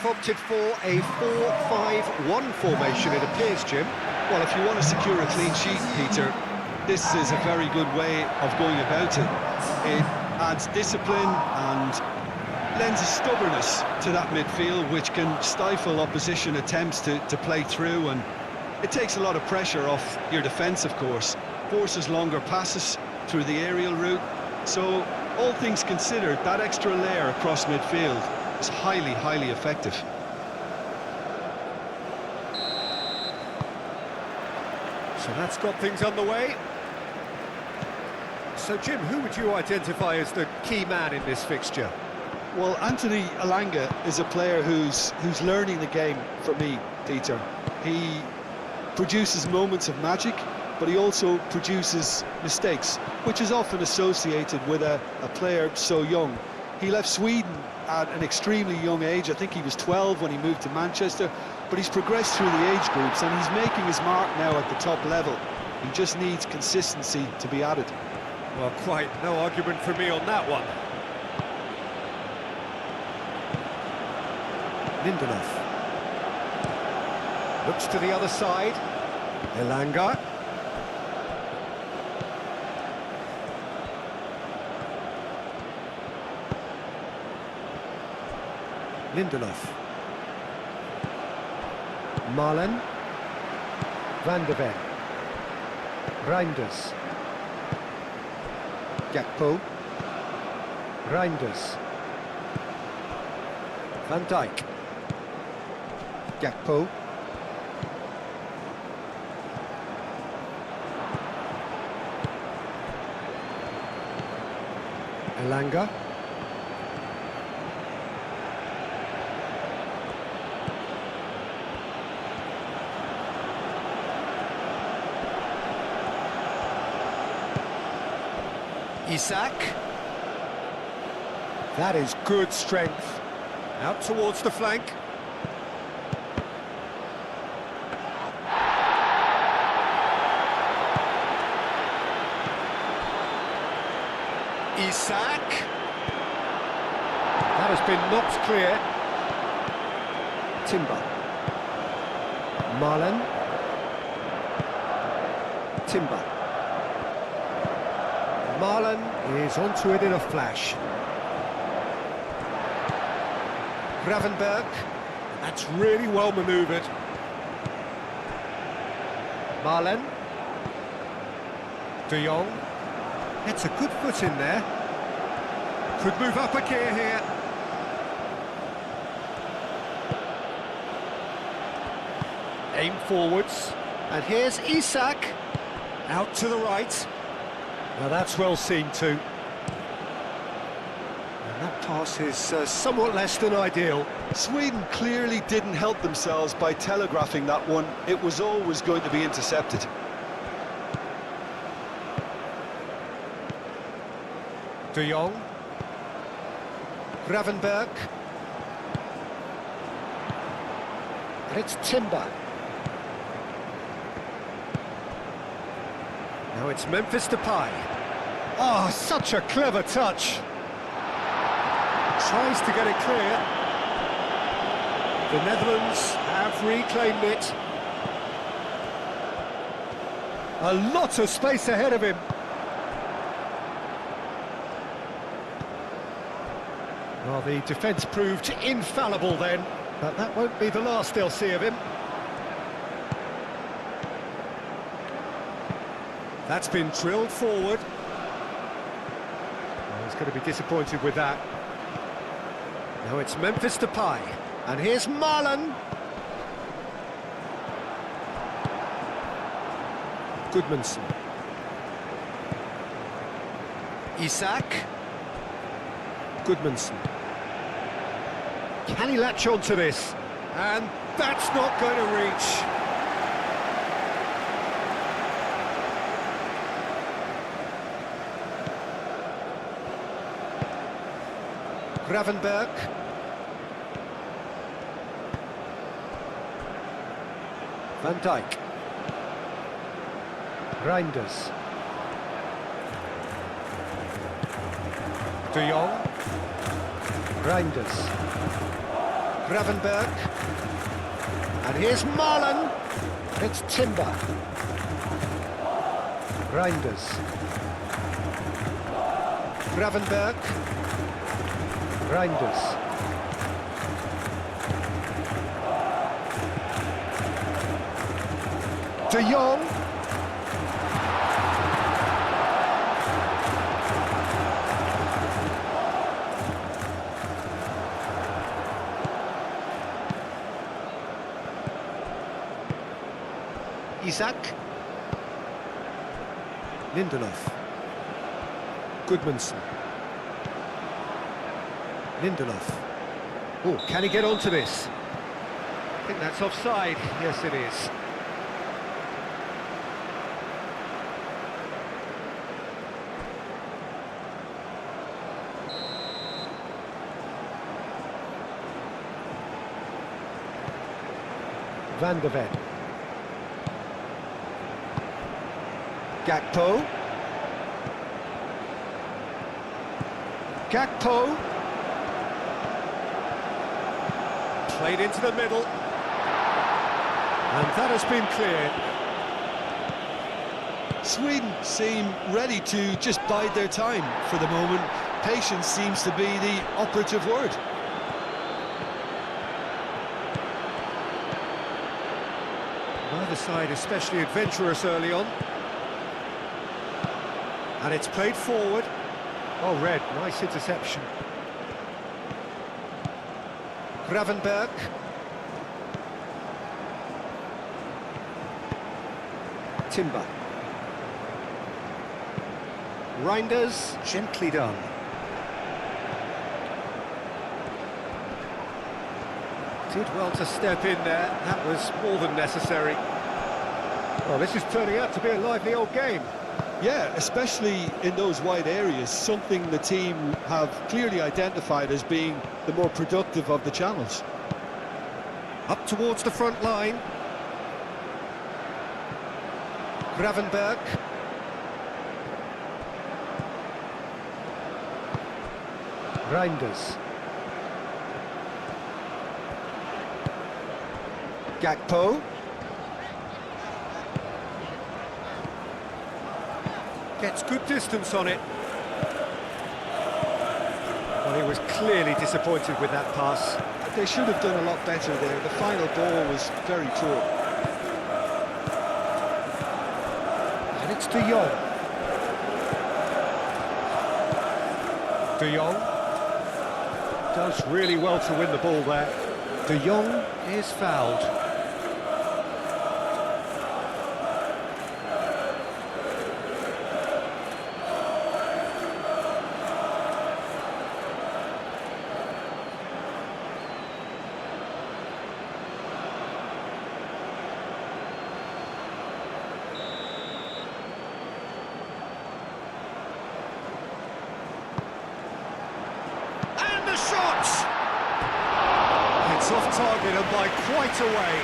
have opted for a 4-5-1 formation, it appears, Jim. Well, if you want to secure a clean sheet, Peter, this is a very good way of going about it. It adds discipline and lends a stubbornness to that midfield, which can stifle opposition attempts to play through, and it takes a lot of pressure off your defence, of course. Forces longer passes through the aerial route. So, all things considered, that extra layer across midfield is highly, highly effective. So that's got things underway. So, Jim, who would you identify as the key man in this fixture? Well, Anthony Elanga is a player who's learning the game for me, Peter. He produces moments of magic, but he also produces mistakes, which is often associated with a player so young. He left Sweden at an extremely young age. I think he was 12 when he moved to Manchester, but he's progressed through the age groups and he's making his mark now at the top level. He just needs consistency to be added. Well, quite no argument for me on that one. Lindelof. Looks to the other side. Elanga. Lindelof. Malen. Van de Ven. Reinders. Gakpo. Reinders. Van Dijk. Gakpo. Elanga. Isak. That is good strength. Out towards the flank. Isak. That has been knocked clear. Timber. Malen. Timber. Malen is onto it in a flash. Gravenberg. That's really well manoeuvred. Malen. De Jong. It's a good foot in there. Could move up a gear here. Aim forwards. And here's Isak. Out to the right. Now that's well seen too. And that pass is somewhat less than ideal. Sweden clearly didn't help themselves by telegraphing that one. It was always going to be intercepted. De Jong. Gravenberg. And it's Timber. Now it's Memphis Depay. Oh, such a clever touch. Tries to get it clear. The Netherlands have reclaimed it. A lot of space ahead of him. Well, the defence proved infallible then, but that won't be the last they'll see of him. That's been drilled forward. Well, he's going to be disappointed with that. Now it's Memphis Depay, and here's Malen. Goodmanson. Isak. Goodmanson. Can he latch on to this? And that's not going to reach. Gravenberg. Van Dijk. Reinders. De Jong. Reinders. Gravenberg. And here's Marlon. It's Timber. Reinders. Gravenberg. Reinders. De Jong. Isaac. Lindelof. Goodmanson. Lindelof. Oh, can he get onto this? I think that's offside. Yes, it is. Van de Ven. Gakpo. Gakpo. Played into the middle. And that has been cleared. Sweden seem ready to just bide their time for the moment. Patience seems to be the operative word. Neither side especially adventurous early on. And it's played forward. Oh, Red, nice interception. Gravenberg. Timber. Reinders, gently done. Did well to step in there, that was more than necessary. Well, this is turning out to be a lively old game. Yeah, especially in those wide areas, something the team have clearly identified as being the more productive of the channels. Up towards the front line. Gravenberg. Reinders. Gakpo. Gets good distance on it. Well, he was clearly disappointed with that pass. They should have done a lot better there. The final ball was very poor. And it's De Jong. De Jong does really well to win the ball there. De Jong is fouled. The shot! It's off target and by quite a way.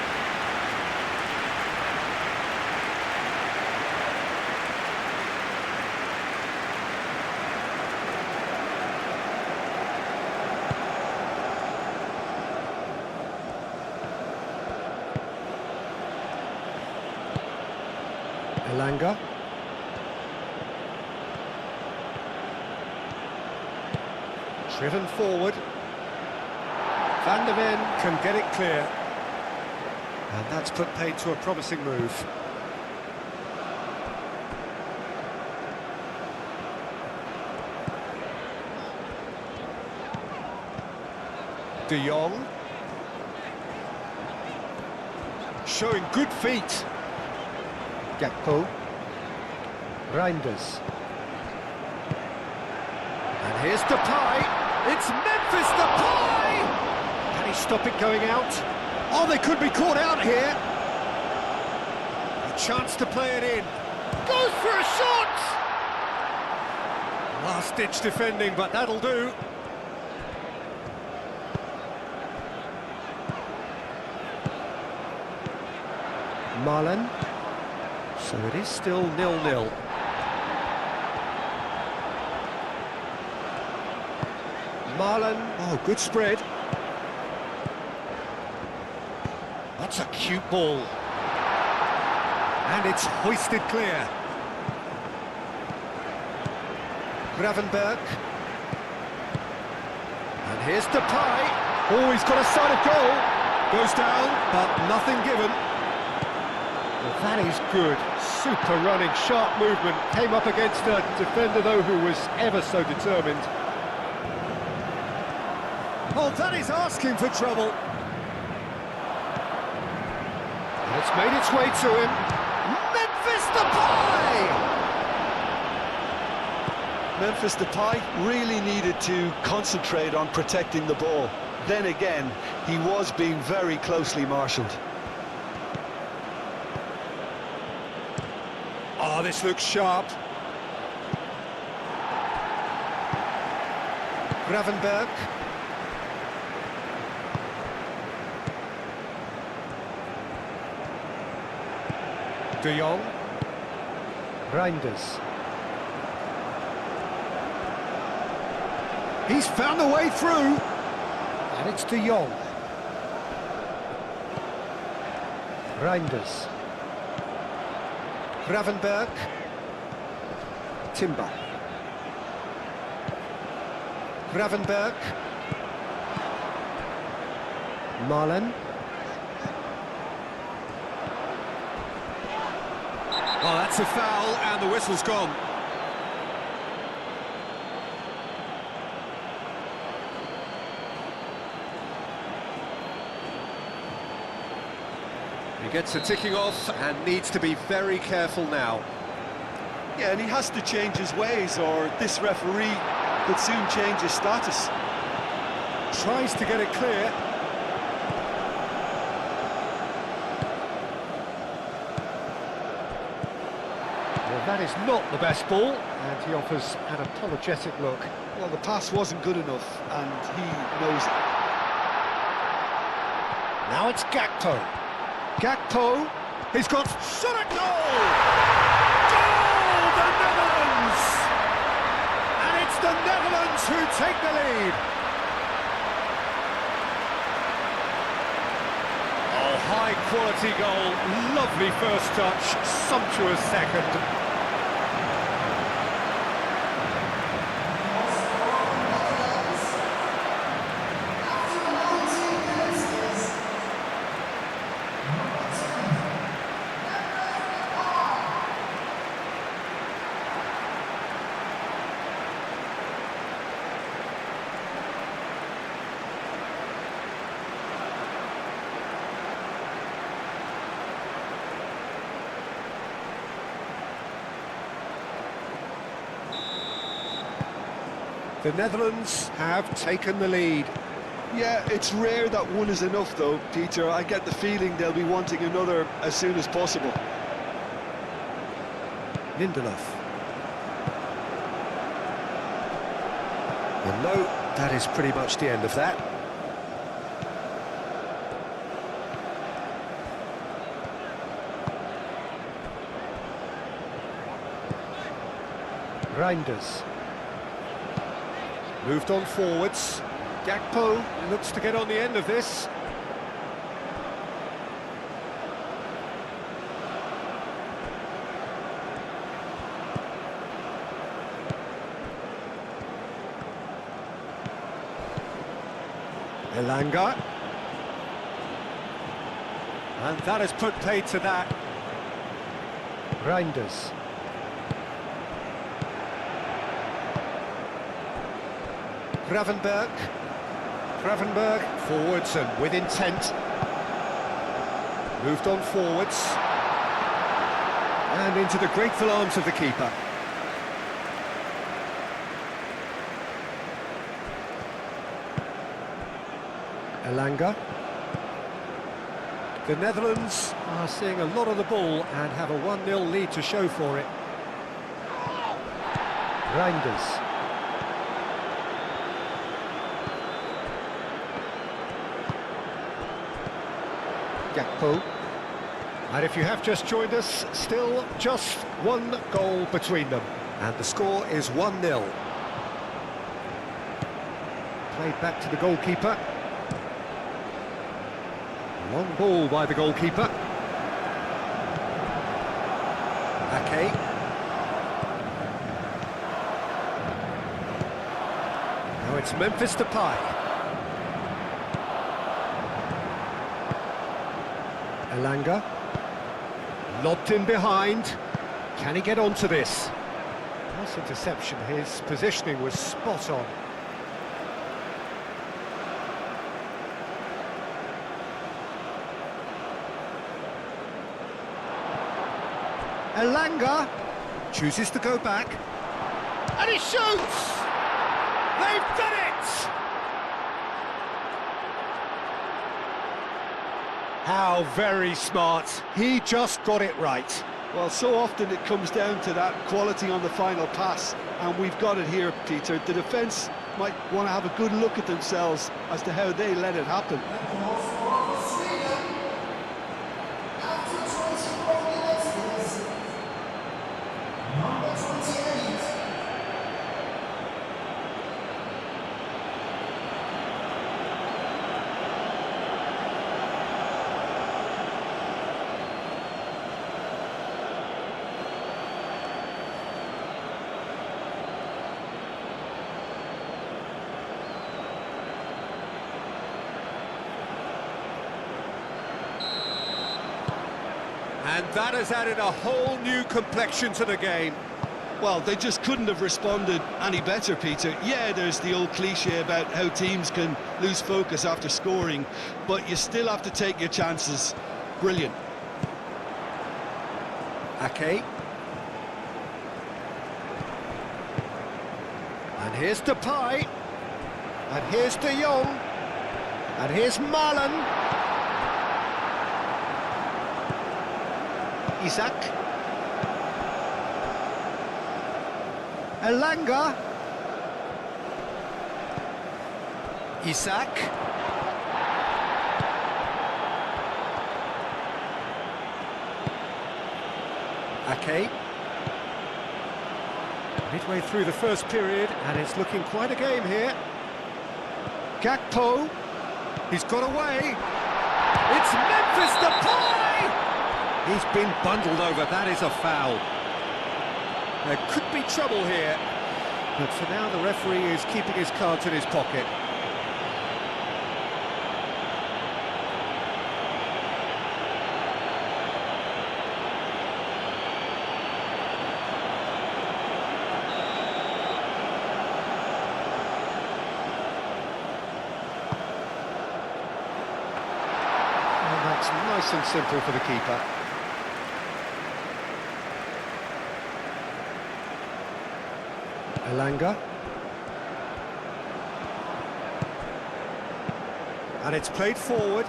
Elanga. Driven forward. Van de Ven can get it clear. And that's put paid to a promising move. De Jong. Showing good feet. Gakpo. Reinders. And here's Depay. It's Memphis Depay! Can he stop it going out? Oh, they could be caught out here. A chance to play it in. Goes for a shot! Last-ditch defending, but that'll do. Marlon. So it is still 0-0. Marlon, oh, good spread. That's a cute ball. And it's hoisted clear. Gravenberg. And here's Depay. Oh, he's got a sight of goal. Goes down, but nothing given. Well, that is good. Super running, sharp movement. Came up against a defender, though, who was ever so determined. Oh, that is asking for trouble. And it's made its way to him. Memphis Depay! Memphis Depay really needed to concentrate on protecting the ball. Then again, he was being very closely marshalled. Oh, this looks sharp. Gravenberg. De Jong. Reinders. He's found a way through. And it's De Jong. Reinders. Gravenberg. Timber. Gravenberg. Marlen. Oh, that's a foul, and the whistle's gone. He gets a ticking off and needs to be very careful now. Yeah, and he has to change his ways, or this referee could soon change his status. Tries to get it clear. Well, that is not the best ball, and he offers an apologetic look. Well, the pass wasn't good enough, and he knows it. Now it's Gakpo. Gakpo, he's got shot at goal! Goal, the Netherlands! And it's the Netherlands who take the lead. Oh, high quality goal, lovely first touch, sumptuous second. The Netherlands have taken the lead. Yeah, it's rare that one is enough, though, Peter. I get the feeling they'll be wanting another as soon as possible. Lindelof. Well, no, that is pretty much the end of that. Reinders. Moved on forwards. Gakpo looks to get on the end of this. Elanga. And that has put paid to that. Reinders. Gravenberg. Gravenberg forwards and with intent. Moved on forwards. And into the grateful arms of the keeper. Elanga. The Netherlands are seeing a lot of the ball and have a 1-0 lead to show for it. Reinders. Gakpo. And if you have just joined us, still just one goal between them. And the score is 1-0. Played back to the goalkeeper. Long ball by the goalkeeper. Ake. Now it's Memphis Depay. Elanga. Lobbed in behind. Can he get onto this? Nice interception. His positioning was spot on. Elanga chooses to go back, and he shoots! They've done it! How very smart. He just got it right. Well, so often it comes down to that quality on the final pass, and we've got it here, Peter. The defence might want to have a good look at themselves as to how they let it happen. And that has added a whole new complexion to the game. Well, they just couldn't have responded any better, Peter. Yeah, there's the old cliche about how teams can lose focus after scoring, but you still have to take your chances. Brilliant. Ake. And here's Depay. And here's De Jong. And here's Marlon. Isaac. Elanga. Isaac. Ake. Midway through the first period, and it's looking quite a game here. Gakpo. He's got away. It's Memphis Depay! He's been bundled over. That is a foul. There could be trouble here, but for now the referee is keeping his cards in his pocket. And that's nice and simple for the keeper. Elanga. And it's played forward.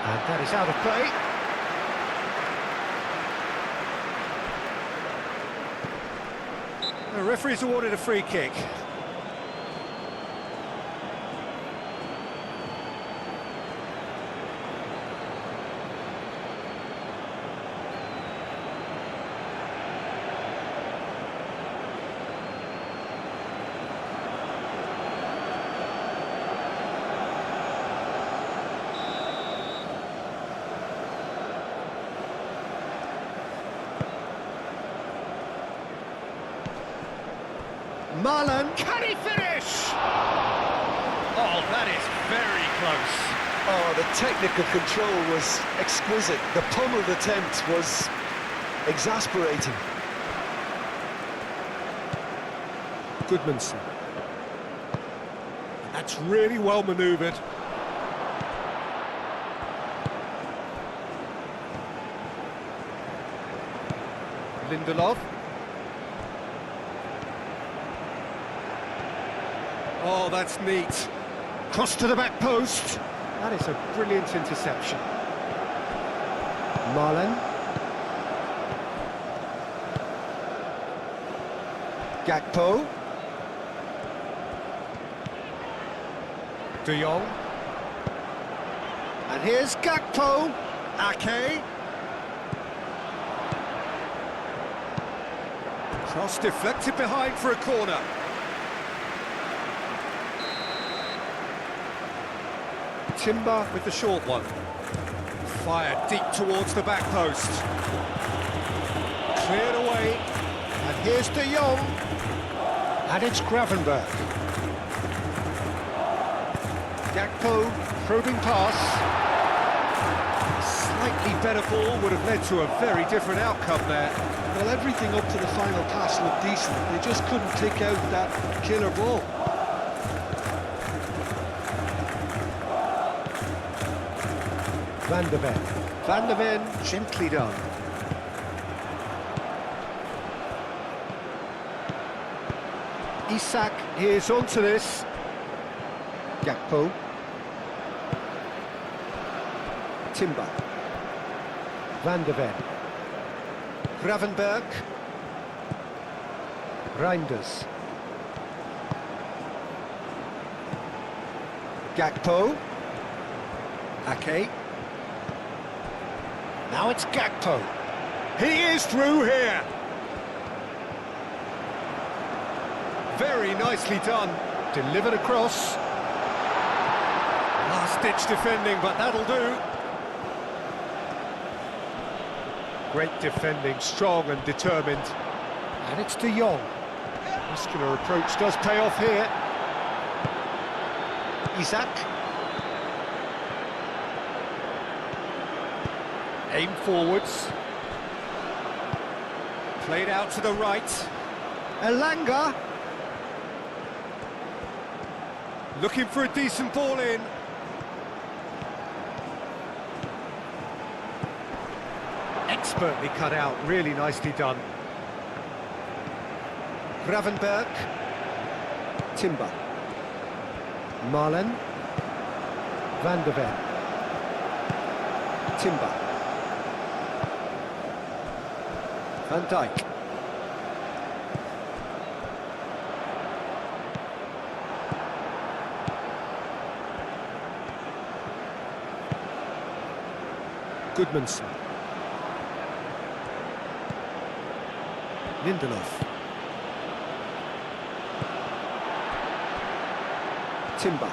And that is out of play. The referee's awarded a free kick. Marlon, can he finish? Oh, that is very close. Oh, the technical control was exquisite. The pummeled attempt was exasperating. Goodmanson. That's really well manoeuvred. Lindelof. Oh, that's neat. Cross to the back post. That is a brilliant interception. Marlon. Gakpo. De Jong. And here's Gakpo. Ake. Cross deflected behind for a corner. Timber with the short one. Fired deep towards the back post. Cleared away. And here's De Jong. And it's Gravenberch. Gakpo, probing pass. Slightly better ball would have led to a very different outcome there. Well, everything up to the final pass looked decent. They just couldn't take out that killer ball. Van de Ven. Van de Ven, gently done. Isak is onto this. Gakpo. Timber. Van de Ven. Gravenberch. Reinders. Gakpo. Ake. Now it's Gakpo. He is through here. Very nicely done. Delivered across. Last-ditch defending, but that'll do. Great defending, strong and determined. And it's De Jong. Muscular approach does pay off here. Isak. Aim forwards. Played out to the right. Elanga. Looking for a decent ball in. Expertly cut out, really nicely done. Gravenberch. Timber. Marlen. Van de Ven. Timber. Van Dijk. Goodmanson. Lindelof. Timber.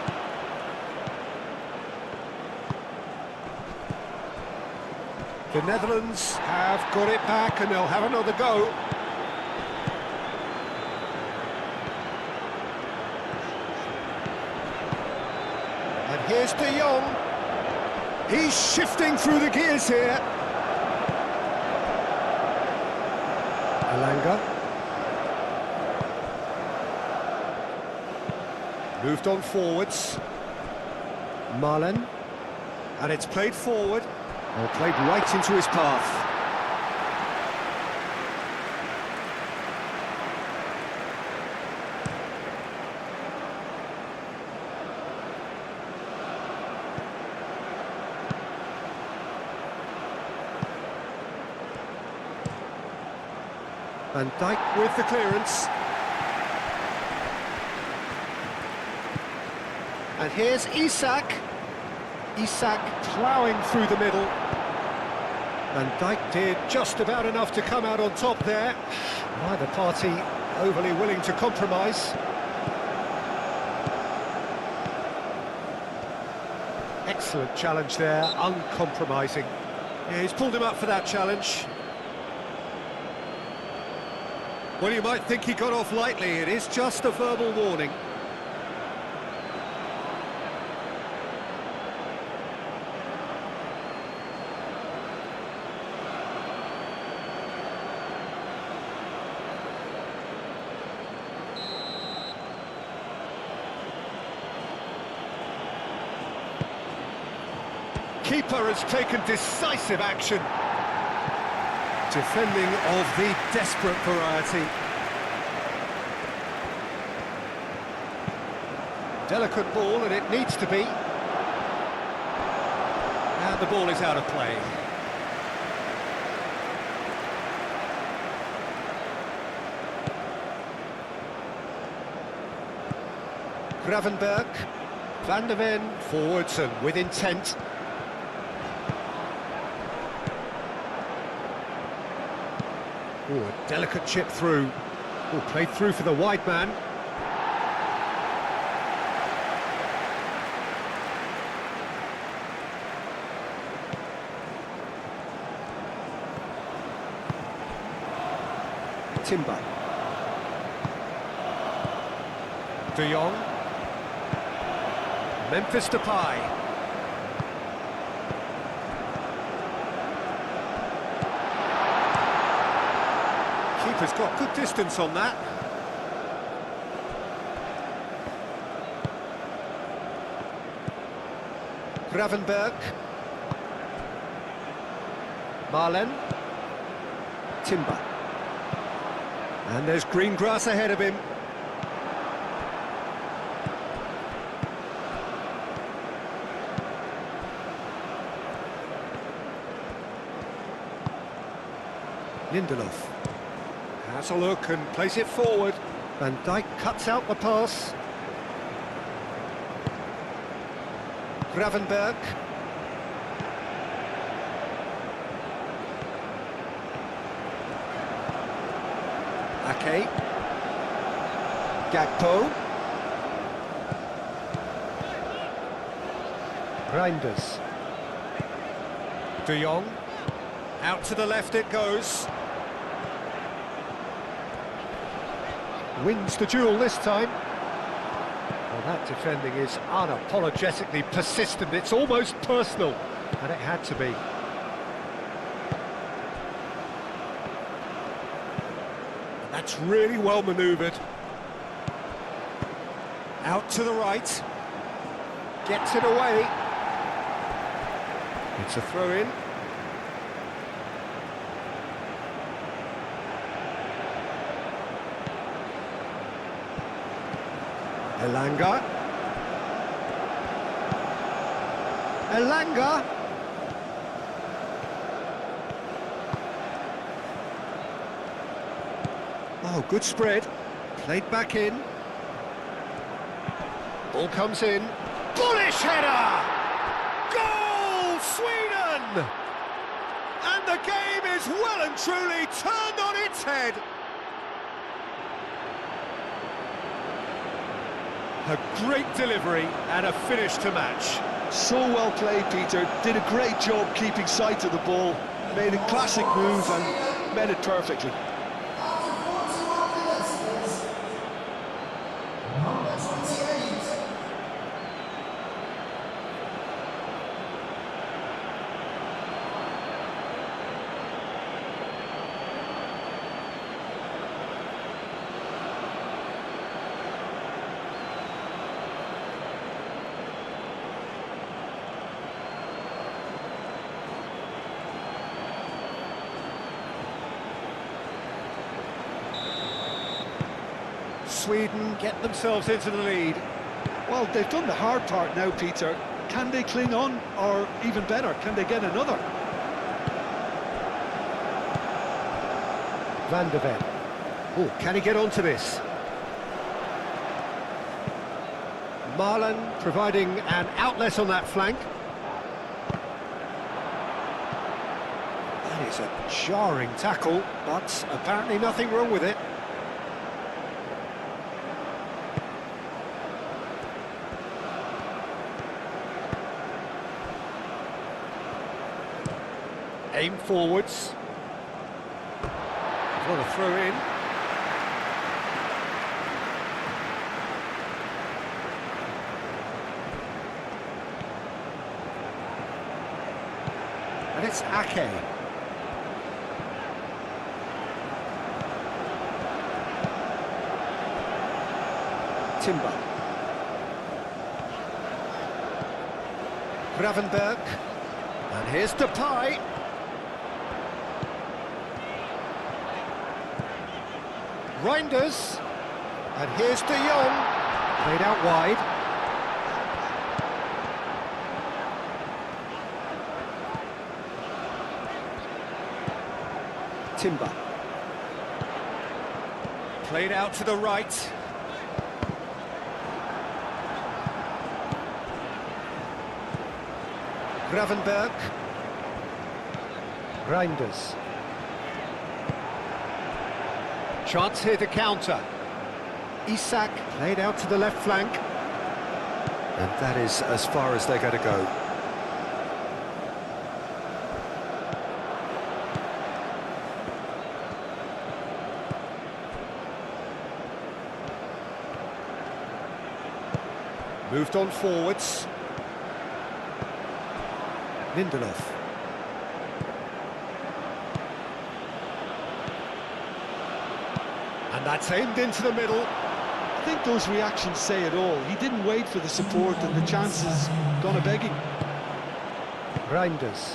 The Netherlands have got it back and they'll have another go. And here's De Jong. He's shifting through the gears here. Elanga. Moved on forwards. Marlen. And it's played forward. Or played right into his path. Van Dijk with the clearance. And here's Isak. Isak ploughing through the middle. Van Dijk did just about enough to come out on top there. Neither party overly willing to compromise. Excellent challenge there, uncompromising. Yeah, he's pulled him up for that challenge. Well, you might think he got off lightly. It is just a verbal warning. Keeper has taken decisive action. Defending of the desperate variety. Delicate ball, and it needs to be. And the ball is out of play. Gravenberch. Van de Ven forwards and with intent. Ooh, a delicate chip through. Ooh, played through for the wide man. Timber. De Jong. Memphis Depay. Keeper's got good distance on that. Gravenberg. Marlen. Timber. And there's green grass ahead of him. Lindelof has a look and plays it forward. Van Dijk cuts out the pass. Gravenberg. Ake. Gakpo. Reinders. De Jong. Out to the left it goes. Wins the duel this time. Well, that defending is unapologetically persistent. It's almost personal, and it had to be. That's really well manoeuvred. Out to the right. Gets it away. It's a throw-in. Elanga. Elanga. Oh, good spread. Played back in. Ball comes in. Bullish header! Goal, Sweden! And the game is well and truly turned on its head. A great delivery and a finish to match. So well played, Peter. Did a great job keeping sight of the ball. Made a classic move and met it perfectly. Sweden get themselves into the lead. Well, they've done the hard part now, Peter. Can they cling on, or even better, can they get another? Van de Ven. Oh, can he get onto this? Marlen providing an outlet on that flank. That is a jarring tackle, but apparently nothing wrong with it. Aim forwards. What a throw in. And it's Ake. Timber. Gravenberg. And here's Depay. Reinders, and here's De Jong, played out wide. Timber. Played out to the right. Gravenberg. Reinders. Chance here to counter. Isak played out to the left flank. And that is as far as they're going to go. Moved on forwards. Lindelof. And that's aimed into the middle. I think those reactions say it all. He didn't wait for the support and the chances gone a-begging. Reinders.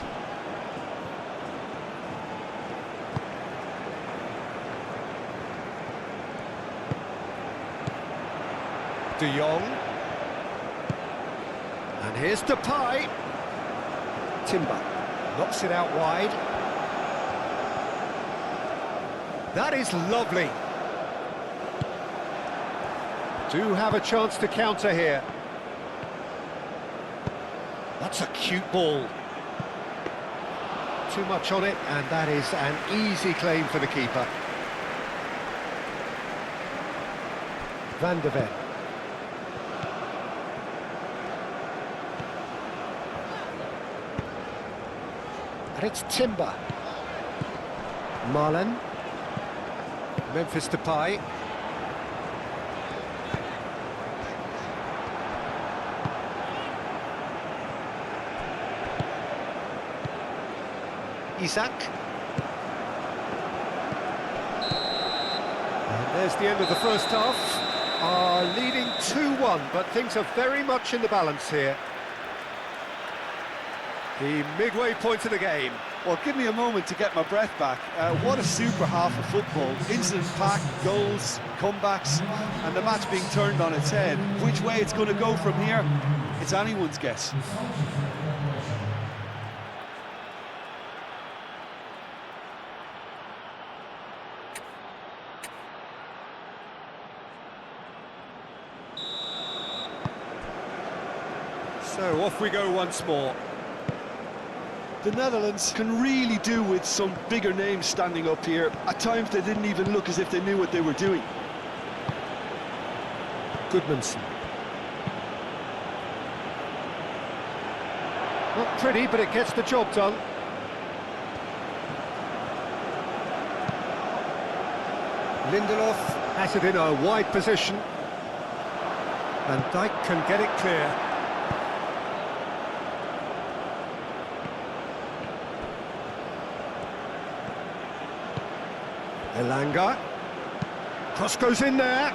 De Jong. And here's Depay. Timber knocks it out wide. That is lovely. Do have a chance to counter here. That's a cute ball. Too much on it, and that is an easy claim for the keeper. Van de Ven. And it's Timber. Marlon. Memphis Depay. Isak. And there's the end of the first half. Are leading 2-1, but things are very much in the balance here. The midway point of the game. Well, give me a moment to get my breath back. What a super half of football. Incident-packed, goals, comebacks, and the match being turned on its head. Which way it's going to go from here, it's anyone's guess. So off we go once more. The Netherlands can really do with some bigger names standing up here. At times they didn't even look as if they knew what they were doing. Goodmanson. Not pretty, but it gets the job done. Lindelof has it in a wide position. Van Dijk can get it clear. Elanga. Cross goes in there.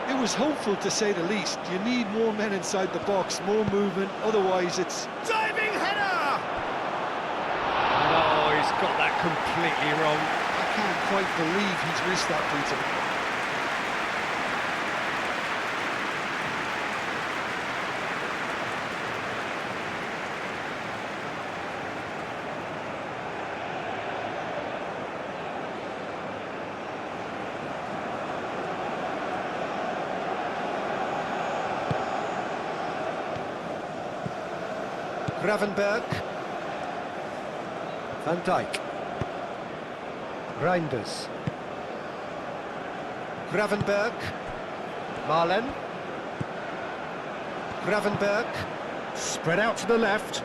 It was hopeful, to say the least. You need more men inside the box, more movement, otherwise it's... Diving header! Oh, he's got that completely wrong. I can't quite believe he's missed that, Peter. Gravenberg. Van Dijk. Reinders. Gravenberg. Marlen. Gravenberg. Spread out to the left.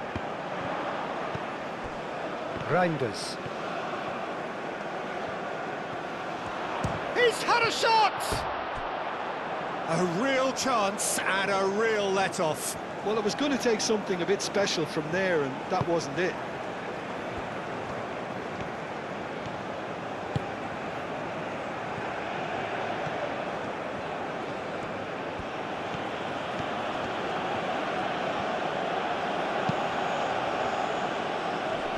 Reinders. He's had a shot! A real chance and a real let-off. Well, it was going to take something a bit special from there, and that wasn't it.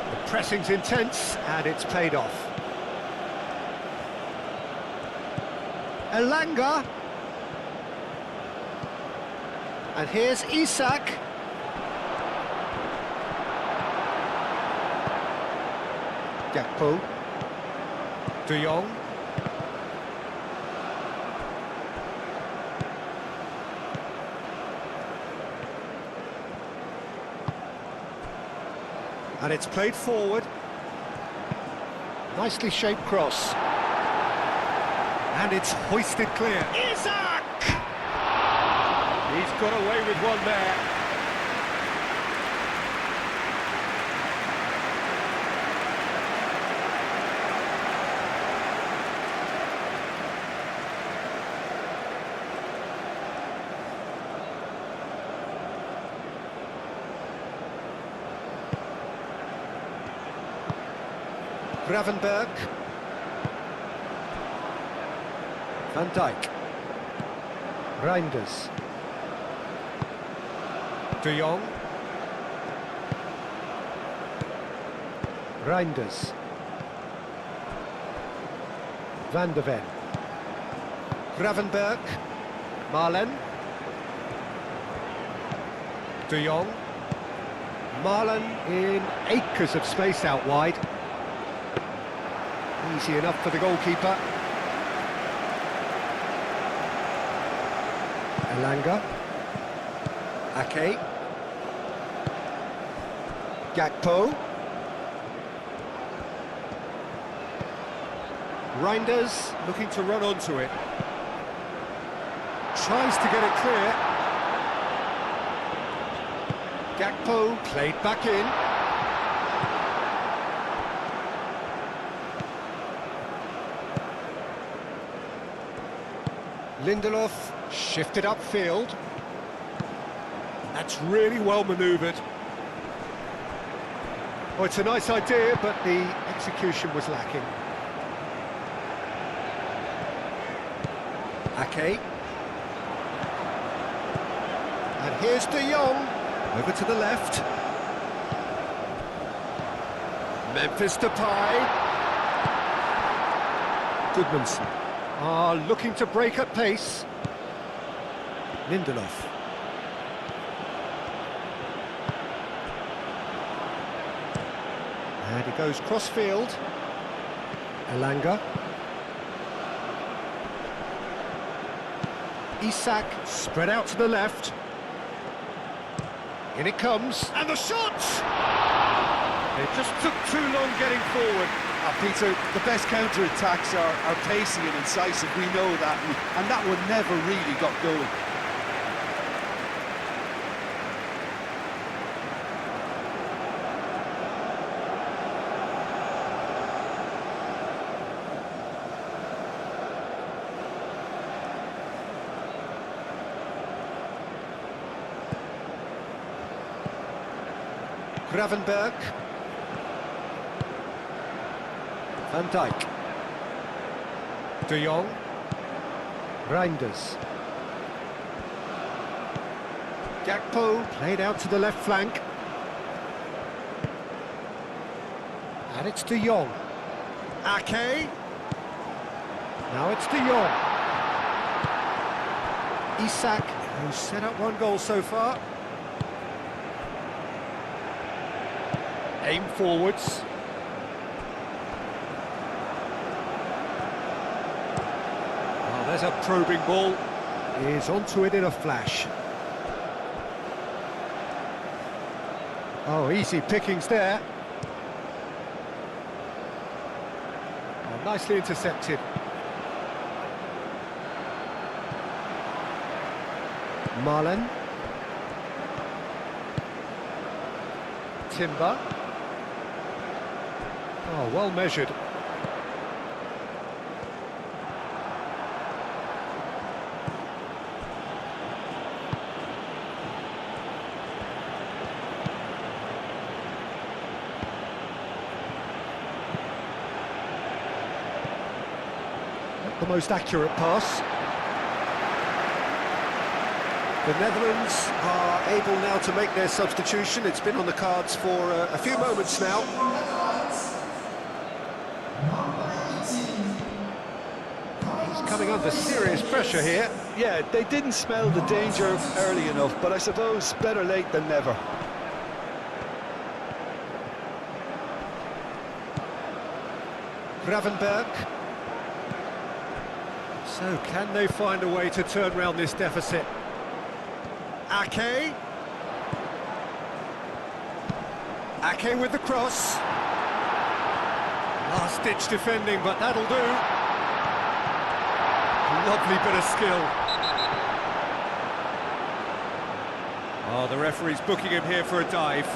The pressing's intense, and it's paid off. Elanga. And here's Isak. Gakpo. De Jong. And it's played forward. Nicely shaped cross. And it's hoisted clear. Isak! He's got away with one there. Gravenberg. Van Dijk. Reinders. De Jong. Reinders. Van de Ven. Gravenberg. Marlen. De Jong. Marlen in acres of space out wide. Easy enough for the goalkeeper. Elanga. Ake. Gakpo. Reinders looking to run onto it. Tries to get it clear. Gakpo played back in. Lindelof shifted upfield. That's really well manoeuvred. Oh, it's a nice idea, but the execution was lacking. Ake. And here's De Jong. Over to the left. Memphis Depay. Goodmanson. Looking to break at pace. Lindelof. And he goes cross-field. Elanga. Isak spread out to the left. In it comes, and the shot! It just took too long getting forward. Peter, the best counter-attacks are pacey and incisive, we know that, and that one never really got going. Gravenberg. Van Dijk. De Jong. Reinders. Gakpo played out to the left flank. And it's De Jong. Ake. Now it's De Jong. Isak, who's set up one goal so far. Aim forwards. Oh, there's a probing ball. He's onto it in a flash. Oh, easy pickings there. Oh, nicely intercepted. Marlen. Timber. Oh, well measured. Not the most accurate pass. The Netherlands are able now to make their substitution. It's been on the cards for a few moments now. Coming under serious pressure here. Yeah, they didn't smell the danger early enough, but I suppose better late than never. Gravenberg. So can they find a way to turn around this deficit? Ake. Ake with the cross. Last-ditch defending, but that'll do. Lovely bit of skill. Oh, the referee's booking him here for a dive.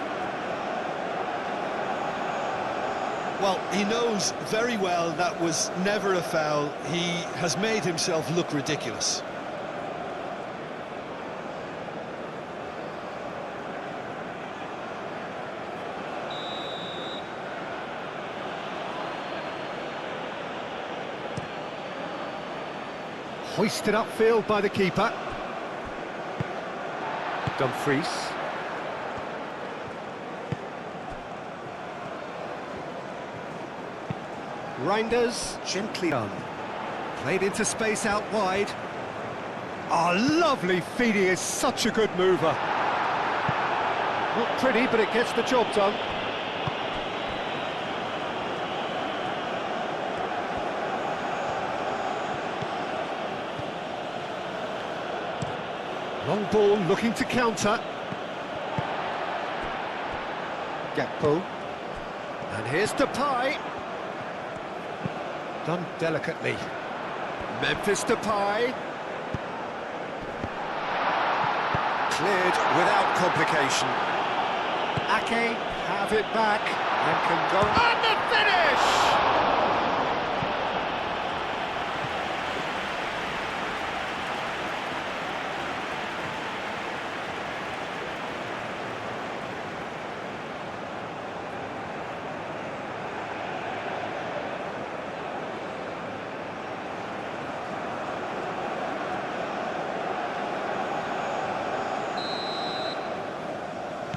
Well, he knows very well that was never a foul. He has made himself look ridiculous. Hoisted upfield by the keeper. Dumfries. Reinders, gently done. Played into space out wide. Oh, lovely feed, he is such a good mover. Not pretty, but it gets the job done. Long ball looking to counter. Gakpo. And here's Depay. Done delicately. Memphis Depay. Cleared without complication. Ake have it back and can go. And the finish!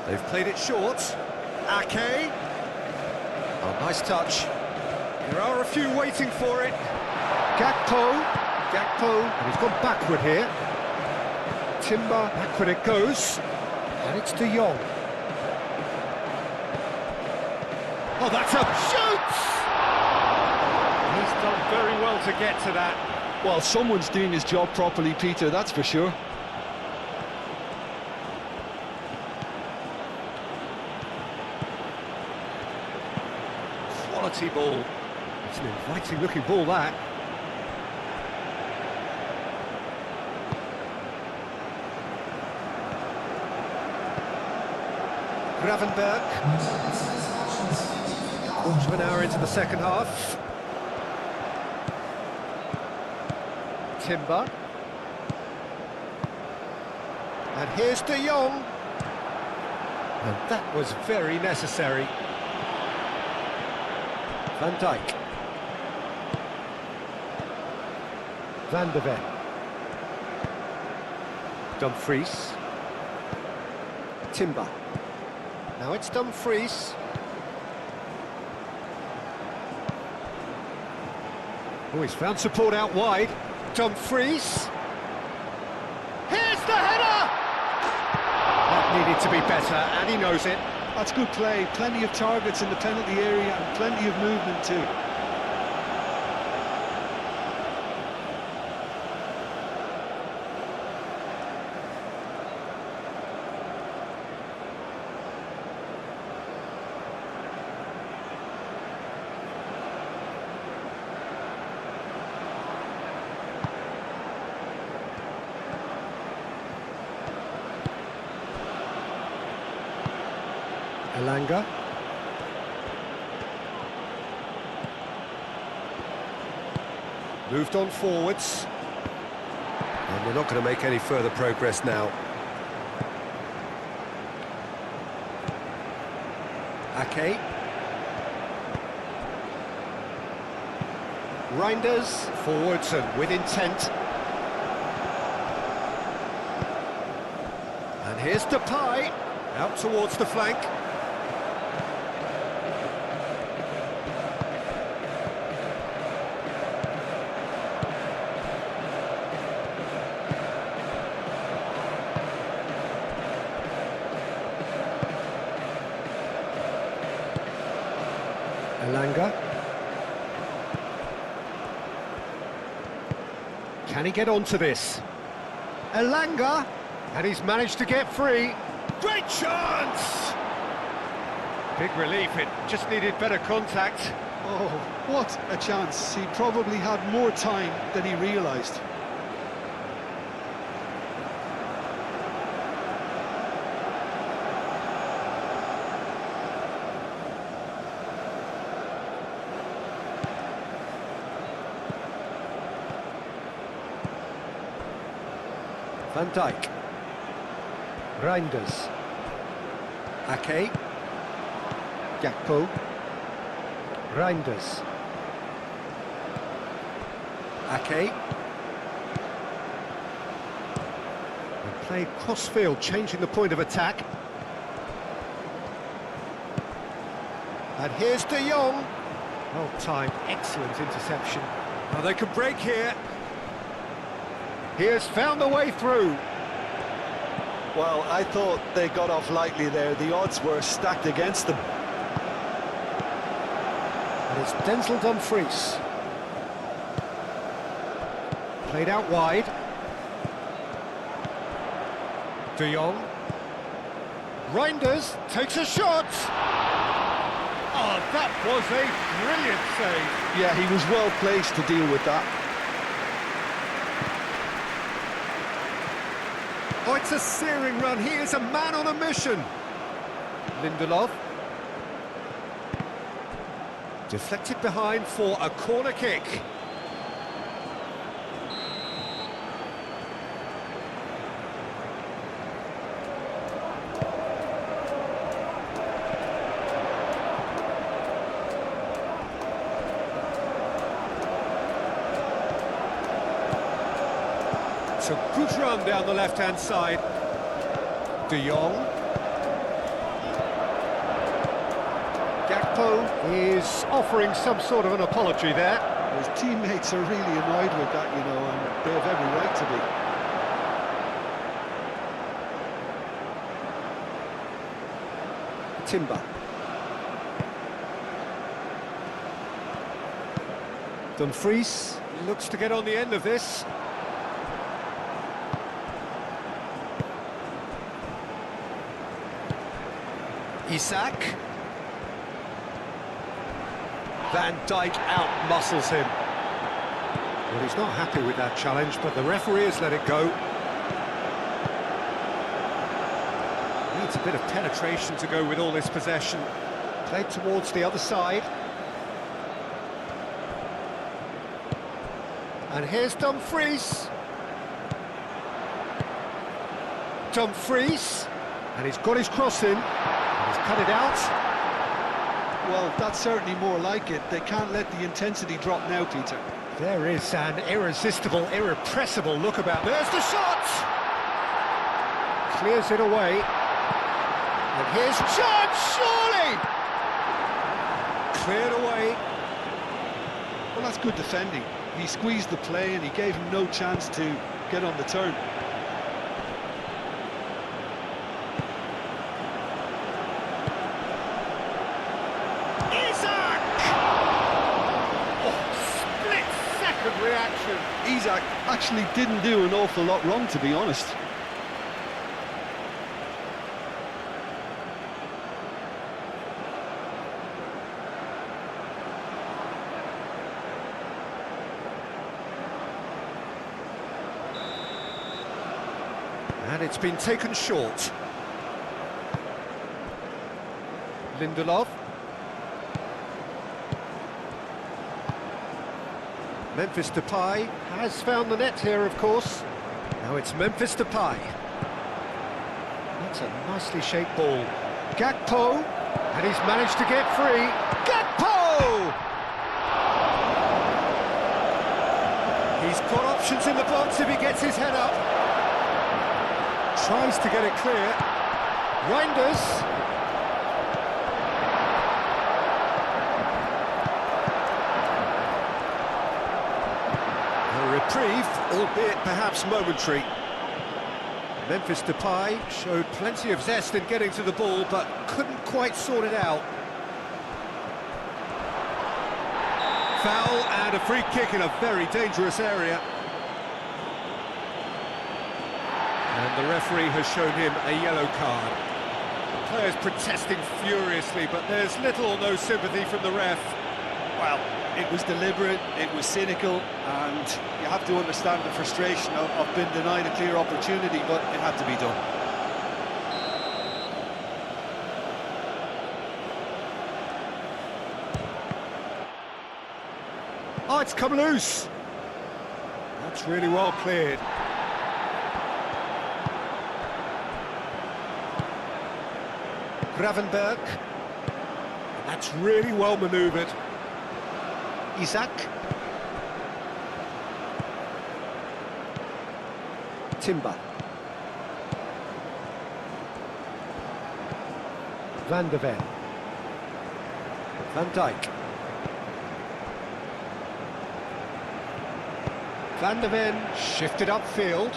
They've played it short. Ake. Oh, nice touch. There are a few waiting for it. Gakpo. And he's gone backward here. Timber, backward it goes. And it's De Jong. Oh, that's a shoot! He's done very well to get to that. Well, someone's doing his job properly, Peter, that's for sure. Quality ball. It's an inviting looking ball, that. Gravenberg. Quarter of an hour into the second half. Timber. And here's De Jong. And that was very necessary. Van Dijk. Van de Ven. Dumfries. Timber. Now it's Dumfries. Oh, he's found support out wide. Dumfries. Here's the header! That needed to be better, and he knows it. That's good play, plenty of targets in the penalty area and plenty of movement too. Elanga. Moved on forwards. And they're not going to make any further progress now. Ake. Reinders. Forwards and with intent. And here's Depay. Out towards the flank. Elanga. Can he get onto this? Elanga, and he's managed to get free. Great chance! Big relief, it just needed better contact. Oh, what a chance. He probably had more time than he realised. Van Dijk. Reinders. Ake. Gakpo. Reinders. Ake. Play cross-field, changing the point of attack. And here's De Jong. Well timed, excellent interception. Now they can break here. He has found the way through. Well, I thought they got off lightly there. The odds were stacked against them. And it's Denzel Dumfries. Played out wide. De Jong. Reinders takes a shot. Oh, that was a brilliant save. Yeah, he was well placed to deal with that. Oh, it's a searing run. He is a man on a mission. Lindelof. Deflected behind for a corner kick. It's a good run down the left-hand side. De Jong. Gakpo is offering some sort of an apology there. His teammates are really annoyed with that, you know, and they have every right to be. Timber. Dumfries looks to get on the end of this. Isak. Van Dijk out-muscles him. Well, he's not happy with that challenge, but the referee has let it go. Needs a bit of penetration to go with all this possession. Played towards the other side. And here's Dumfries. Dumfries. And he's got his cross in. And he's cut it out. Well, that's certainly more like it. They can't let the intensity drop now, Peter. There is an irresistible, irrepressible look about. There's the shot! Clears it away. And here's Church, surely! Cleared away. Well, that's good defending. He squeezed the play and he gave him no chance to get on the turn. Reaction. Isak actually didn't do an awful lot wrong, to be honest. And it's been taken short. Lindelof. Memphis Depay has found the net here, of course. Now it's Memphis Depay. That's a nicely shaped ball. Gakpo, and he's managed to get free. Gakpo! He's got options in the box if he gets his head up. Tries to get it clear. Reinders. Reprieve, albeit perhaps momentary. Memphis Depay showed plenty of zest in getting to the ball, but couldn't quite sort it out. Foul and a free kick in a very dangerous area. And the referee has shown him a yellow card. The players protesting furiously, but there's little or no sympathy from the ref. Well, it was deliberate, it was cynical, and you have to understand the frustration of being denied a clear opportunity, but it had to be done. Oh, it's come loose. That's really well cleared. Gravenberg. That's really well manoeuvred. Isak. Timber. Van de Ven. Van Dijk. Van de Ven shifted upfield.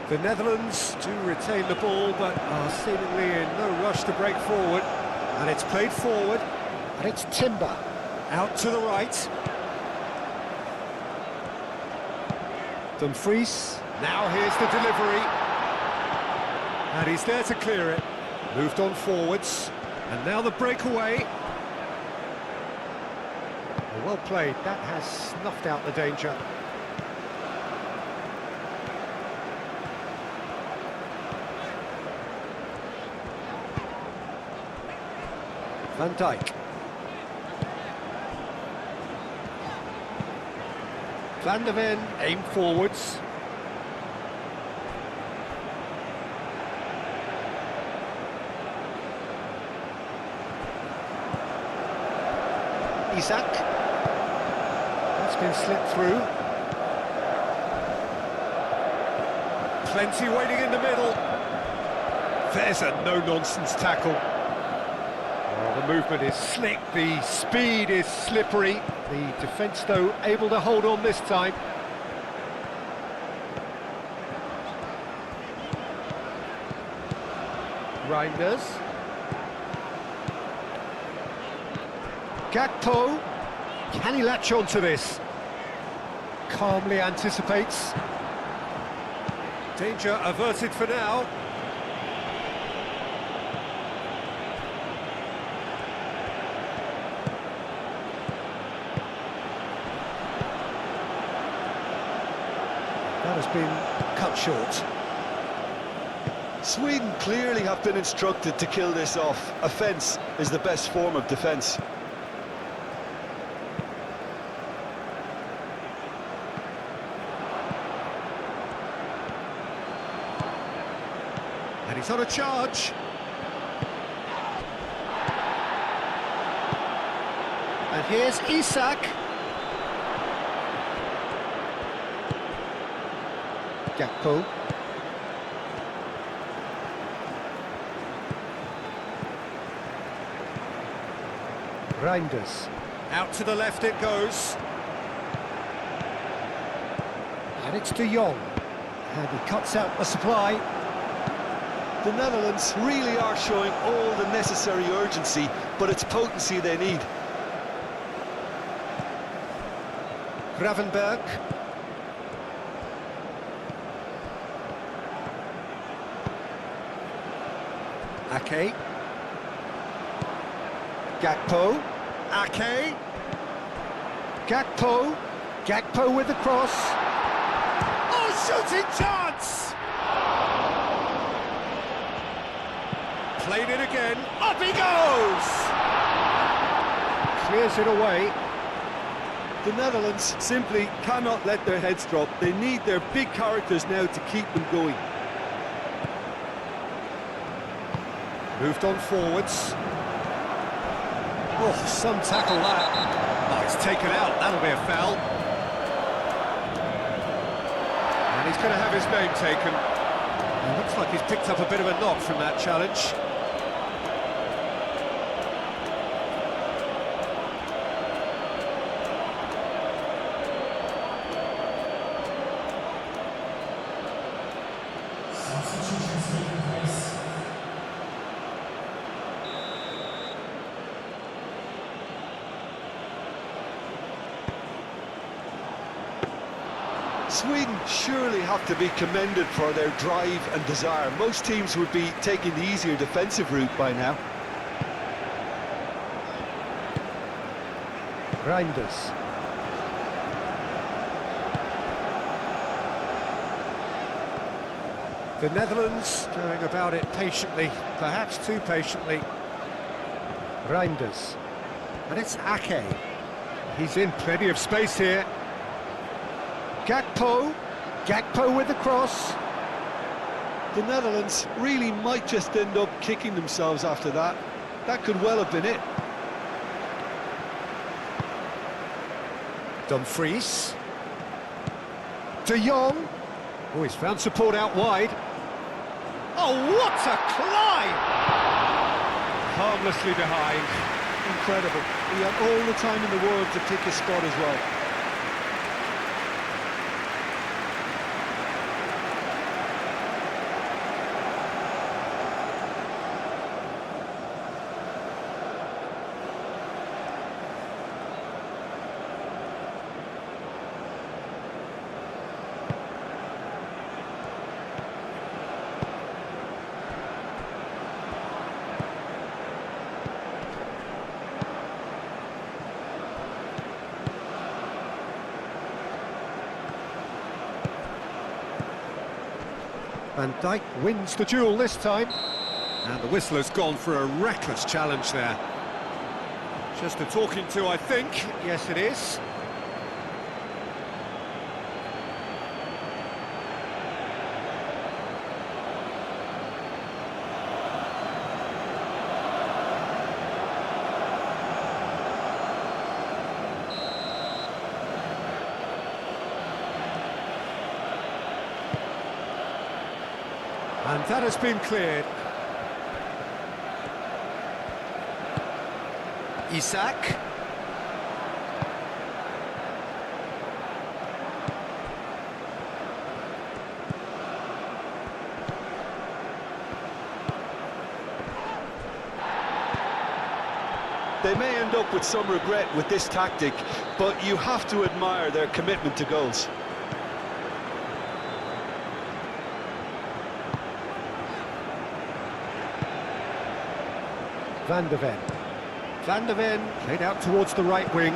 The Netherlands do retain the ball, but are seemingly in no rush to break forward. And it's played forward, and it's Timber. Out to the right. Dumfries. Now here's the delivery. And he's there to clear it. Moved on forwards. And now the breakaway. Well played. That has snuffed out the danger. Van Dijk. Van de Ven aim forwards. Isak. That's been slipped through. Plenty waiting in the middle. There's a no-nonsense tackle. Oh, the movement is slick, the speed is slippery. The defence, though, able to hold on this time. Reinders. Gakpo. Can he latch on to this? Calmly anticipates. Danger averted for now. That has been cut short. Sweden clearly have been instructed to kill this off. Offence is the best form of defence. And he's on a charge. And here's Isak. Gakpo. Reinders. Out to the left it goes. And it's De Jong. And he cuts out the supply. The Netherlands really are showing all the necessary urgency, but it's potency they need. Gravenberg. Ake. Gakpo. Ake. Gakpo. Gakpo with the cross. Oh, shooting chance! Played it again. Up he goes! Clears it away. The Netherlands simply cannot let their heads drop. They need their big characters now to keep them going. Moved on forwards. Oh, some tackle that. Oh, it's taken out. That'll be a foul. And he's going to have his name taken. It looks like he's picked up a bit of a knock from that challenge. Sweden surely have to be commended for their drive and desire. Most teams would be taking the easier defensive route by now. Reinders. The Netherlands going about it patiently, perhaps too patiently. Reinders. And it's Ake. He's in plenty of space here. Gakpo. Gakpo with the cross. The Netherlands really might just end up kicking themselves after that. That could well have been it. Dumfries. De Jong. Oh, he's found support out wide. Oh, what a climb! harmlessly behind. Incredible. He had all the time in the world to pick his spot as well. Van Dijk wins the duel this time. And the whistler's gone for a reckless challenge there. Just a talking to, I think. Yes, it is. And that has been cleared. Isak. They may end up with some regret with this tactic, but you have to admire their commitment to goals. Van der Ven. Van der Ven played out towards the right wing.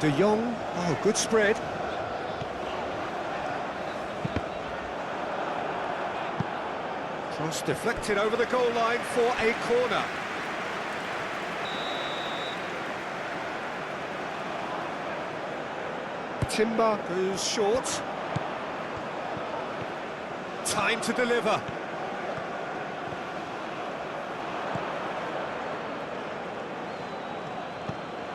De Jong, oh, good spread. Cross deflected over the goal line for a corner. Timber goes short. Time to deliver.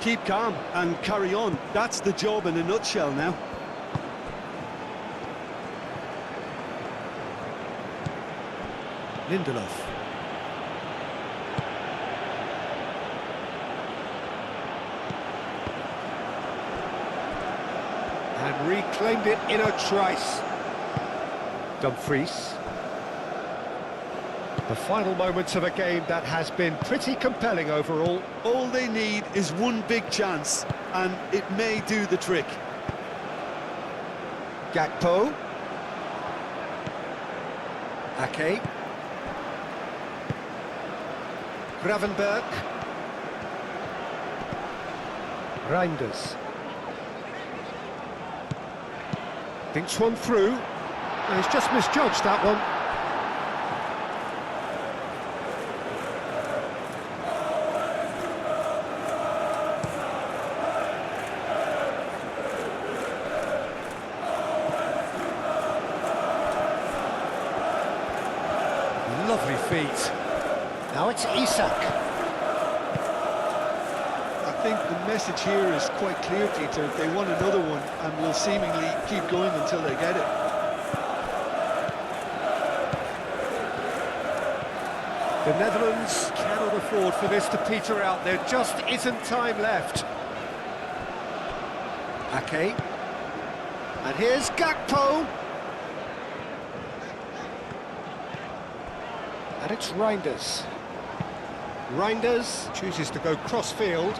Keep calm and carry on. That's the job in a nutshell now. Lindelof. And reclaimed it in a trice. Dumfries. The final moments of a game that has been pretty compelling overall. All they need is one big chance, and it may do the trick. Gakpo. Ake. Gravenberg. Reinders. Thinks one through. And he's just misjudged that one. Lovely feet. Now it's Isak. I think the message here is quite clear, Peter. They want another one and will seemingly keep going until they get it. The Netherlands cannot afford for this to peter out. There just isn't time left. Ake. And here's Gakpo. And it's Reinders. Reinders chooses to go cross-field.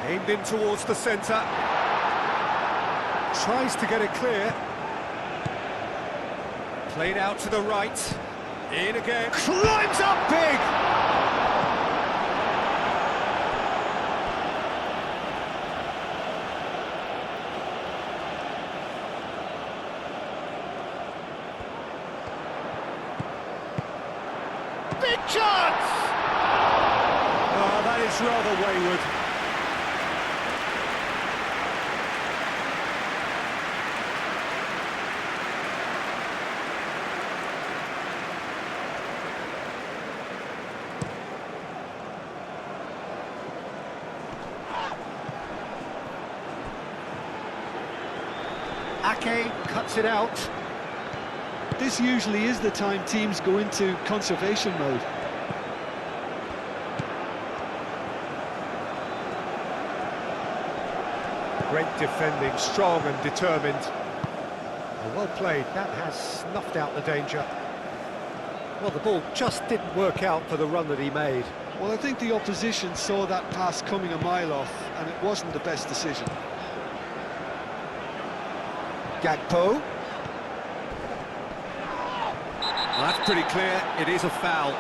Aimed in towards the centre. Tries to get it clear. Played out to the right. In again. Climbs up big! Big chance! Oh, that is rather wayward. Ake cuts it out. but this usually is the time teams go into conservation mode. Great defending, strong and determined. Well played, that has snuffed out the danger. Well, the ball just didn't work out for the run that he made. Well, I think the opposition saw that pass coming a mile off, and it wasn't the best decision. Gakpo. Well, that's pretty clear, it is a foul.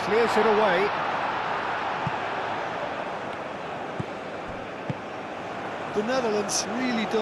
Clears it away. The Netherlands really don't